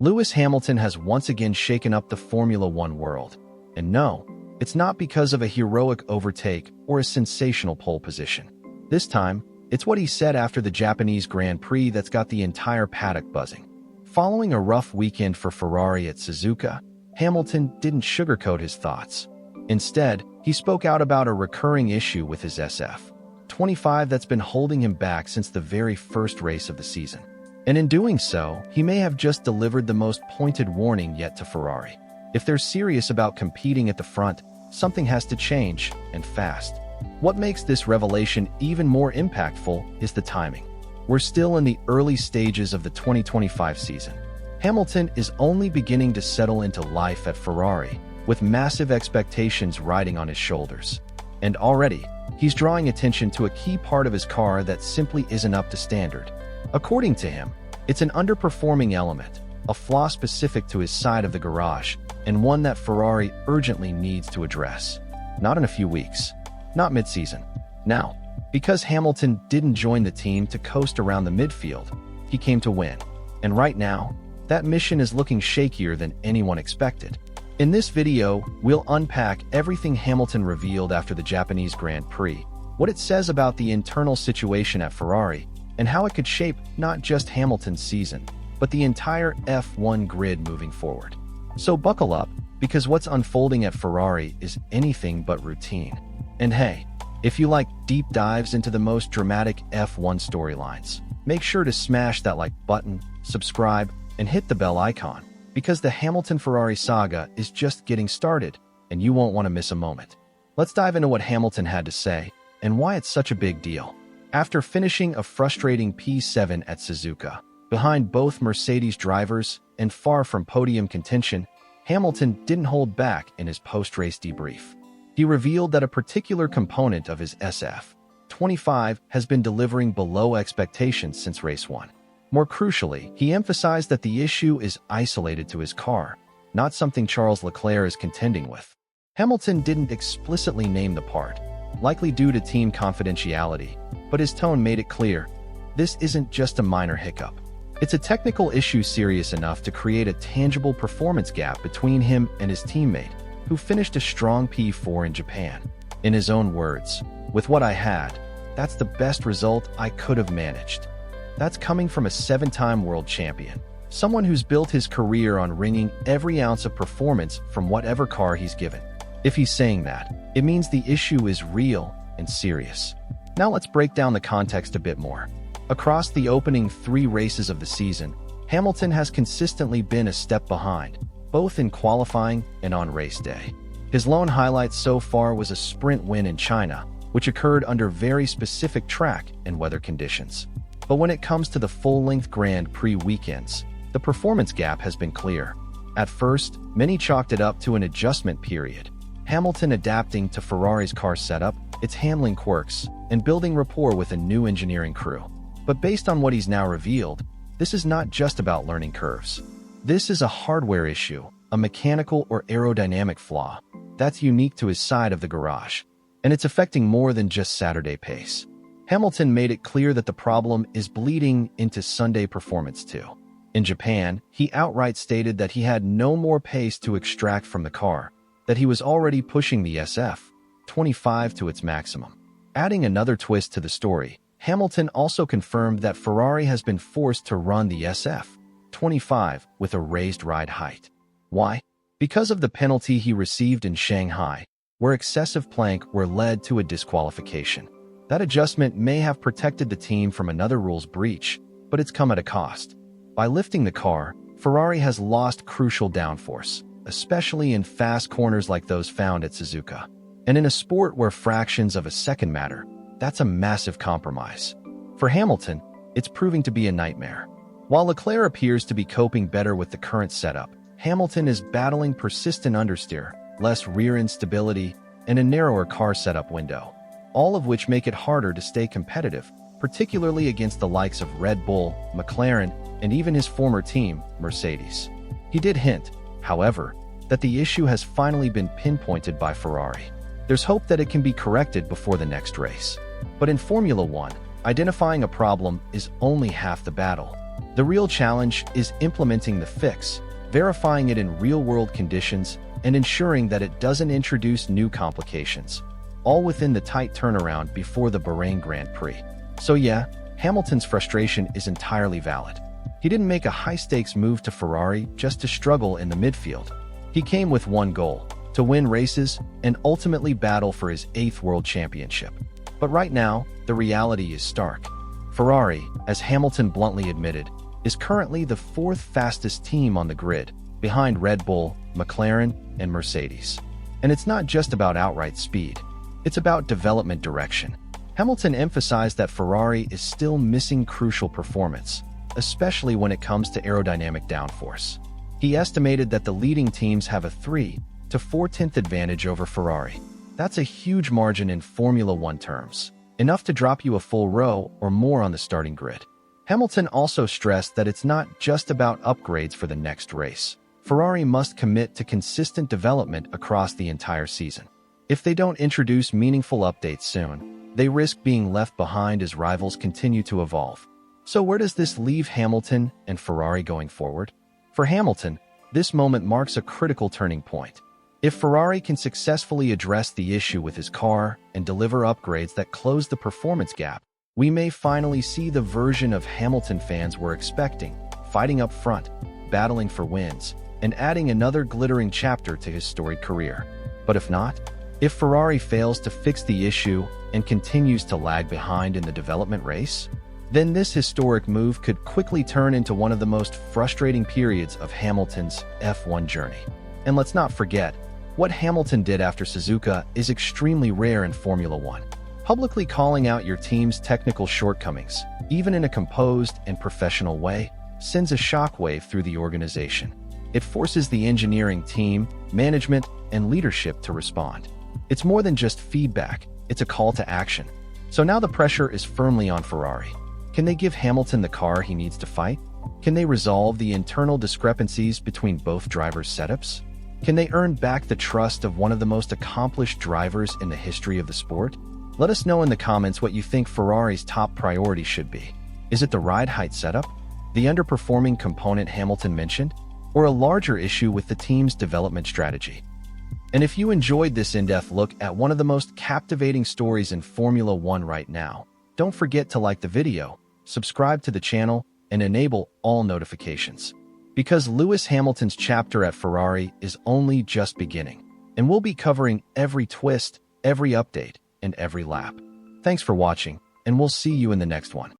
Lewis Hamilton has once again shaken up the Formula One world. And no, it's not because of a heroic overtake or a sensational pole position. This time, it's what he said after the Japanese Grand Prix that's got the entire paddock buzzing. Following a rough weekend for Ferrari at Suzuka, Hamilton didn't sugarcoat his thoughts. Instead, he spoke out about a recurring issue with his SF-25 that's been holding him back since the very first race of the season. And in doing so, he may have just delivered the most pointed warning yet to Ferrari. If they're serious about competing at the front, something has to change, and fast. What makes this revelation even more impactful is the timing. We're still in the early stages of the 2025 season. Hamilton is only beginning to settle into life at Ferrari, with massive expectations riding on his shoulders. And already, he's drawing attention to a key part of his car that simply isn't up to standard. According to him, it's an underperforming element, a flaw specific to his side of the garage, and one that Ferrari urgently needs to address. Not in a few weeks, not mid-season. Now, because Hamilton didn't join the team to coast around the midfield, he came to win. And right now, that mission is looking shakier than anyone expected. In this video, we'll unpack everything Hamilton revealed after the Japanese Grand Prix, what it says about the internal situation at Ferrari, and how it could shape not just Hamilton's season, but the entire F1 grid moving forward. So buckle up, because what's unfolding at Ferrari is anything but routine. And hey, if you like deep dives into the most dramatic F1 storylines, make sure to smash that like button, subscribe, and hit the bell icon, because the Hamilton-Ferrari saga is just getting started, and you won't want to miss a moment. Let's dive into what Hamilton had to say, and why it's such a big deal. After finishing a frustrating P7 at Suzuka, behind both Mercedes drivers and far from podium contention, Hamilton didn't hold back in his post-race debrief. He revealed that a particular component of his SF-25 has been delivering below expectations since race 1. More crucially, he emphasized that the issue is isolated to his car, not something Charles Leclerc is contending with. Hamilton didn't explicitly name the part, likely due to team confidentiality, but his tone made it clear, this isn't just a minor hiccup. It's a technical issue serious enough to create a tangible performance gap between him and his teammate, who finished a strong P4 in Japan. In his own words, "With what I had, that's the best result I could have managed." That's coming from a 7-time world champion, someone who's built his career on wringing every ounce of performance from whatever car he's given. If he's saying that, it means the issue is real and serious. Now let's break down the context a bit more. Across the opening 3 races of the season, Hamilton has consistently been a step behind, both in qualifying and on race day. His lone highlight so far was a sprint win in China, which occurred under very specific track and weather conditions. But when it comes to the full-length Grand Prix weekends, the performance gap has been clear. At first, many chalked it up to an adjustment period, Hamilton adapting to Ferrari's car setup, its handling quirks, and building rapport with a new engineering crew. But based on what he's now revealed, this is not just about learning curves. This is a hardware issue, a mechanical or aerodynamic flaw, that's unique to his side of the garage. And it's affecting more than just Saturday pace. Hamilton made it clear that the problem is bleeding into Sunday performance too. In Japan, he outright stated that he had no more pace to extract from the car, that he was already pushing the SF-25 to its maximum. Adding another twist to the story, Hamilton also confirmed that Ferrari has been forced to run the SF-25 with a raised ride height. Why? Because of the penalty he received in Shanghai, where excessive plank were led to a disqualification. That adjustment may have protected the team from another rules breach, but it's come at a cost. By lifting the car, Ferrari has lost crucial downforce, especially in fast corners like those found at Suzuka. And in a sport where fractions of a second matter, that's a massive compromise. For Hamilton, it's proving to be a nightmare. While Leclerc appears to be coping better with the current setup, Hamilton is battling persistent understeer, less rear instability, and a narrower car setup window, all of which make it harder to stay competitive, particularly against the likes of Red Bull, McLaren, and even his former team, Mercedes. He did hint, however, that the issue has finally been pinpointed by Ferrari. There's hope that it can be corrected before the next race. But in Formula One, identifying a problem is only half the battle. The real challenge is implementing the fix, verifying it in real-world conditions, and ensuring that it doesn't introduce new complications, all within the tight turnaround before the Bahrain Grand Prix. So yeah, Hamilton's frustration is entirely valid. He didn't make a high-stakes move to Ferrari just to struggle in the midfield. He came with one goal: to win races and ultimately battle for his 8th world championship. But right now, the reality is stark. Ferrari, as Hamilton bluntly admitted, is currently the 4th fastest team on the grid, behind Red Bull, McLaren, and Mercedes. And it's not just about outright speed. It's about development direction. Hamilton emphasized that Ferrari is still missing crucial performance, especially when it comes to aerodynamic downforce. He estimated that the leading teams have a 3 to 4/10 advantage over Ferrari. That's a huge margin in Formula One terms, enough to drop you a full row or more on the starting grid. Hamilton also stressed that it's not just about upgrades for the next race. Ferrari must commit to consistent development across the entire season. If they don't introduce meaningful updates soon, they risk being left behind as rivals continue to evolve. So where does this leave Hamilton and Ferrari going forward? For Hamilton, this moment marks a critical turning point. If Ferrari can successfully address the issue with his car and deliver upgrades that close the performance gap, we may finally see the version of Hamilton fans were expecting, fighting up front, battling for wins, and adding another glittering chapter to his storied career. But if not, if Ferrari fails to fix the issue and continues to lag behind in the development race, then this historic move could quickly turn into one of the most frustrating periods of Hamilton's F1 journey. And let's not forget, what Hamilton did after Suzuka is extremely rare in Formula One. Publicly calling out your team's technical shortcomings, even in a composed and professional way, sends a shockwave through the organization. It forces the engineering team, management, and leadership to respond. It's more than just feedback, it's a call to action. So now the pressure is firmly on Ferrari. Can they give Hamilton the car he needs to fight? Can they resolve the internal discrepancies between both drivers' setups? Can they earn back the trust of one of the most accomplished drivers in the history of the sport? Let us know in the comments what you think Ferrari's top priority should be. Is it the ride height setup, the underperforming component Hamilton mentioned, or a larger issue with the team's development strategy? And if you enjoyed this in-depth look at one of the most captivating stories in Formula One right now, don't forget to like the video, subscribe to the channel, and enable all notifications. Because Lewis Hamilton's chapter at Ferrari is only just beginning, and we'll be covering every twist, every update, and every lap. Thanks for watching, and we'll see you in the next one.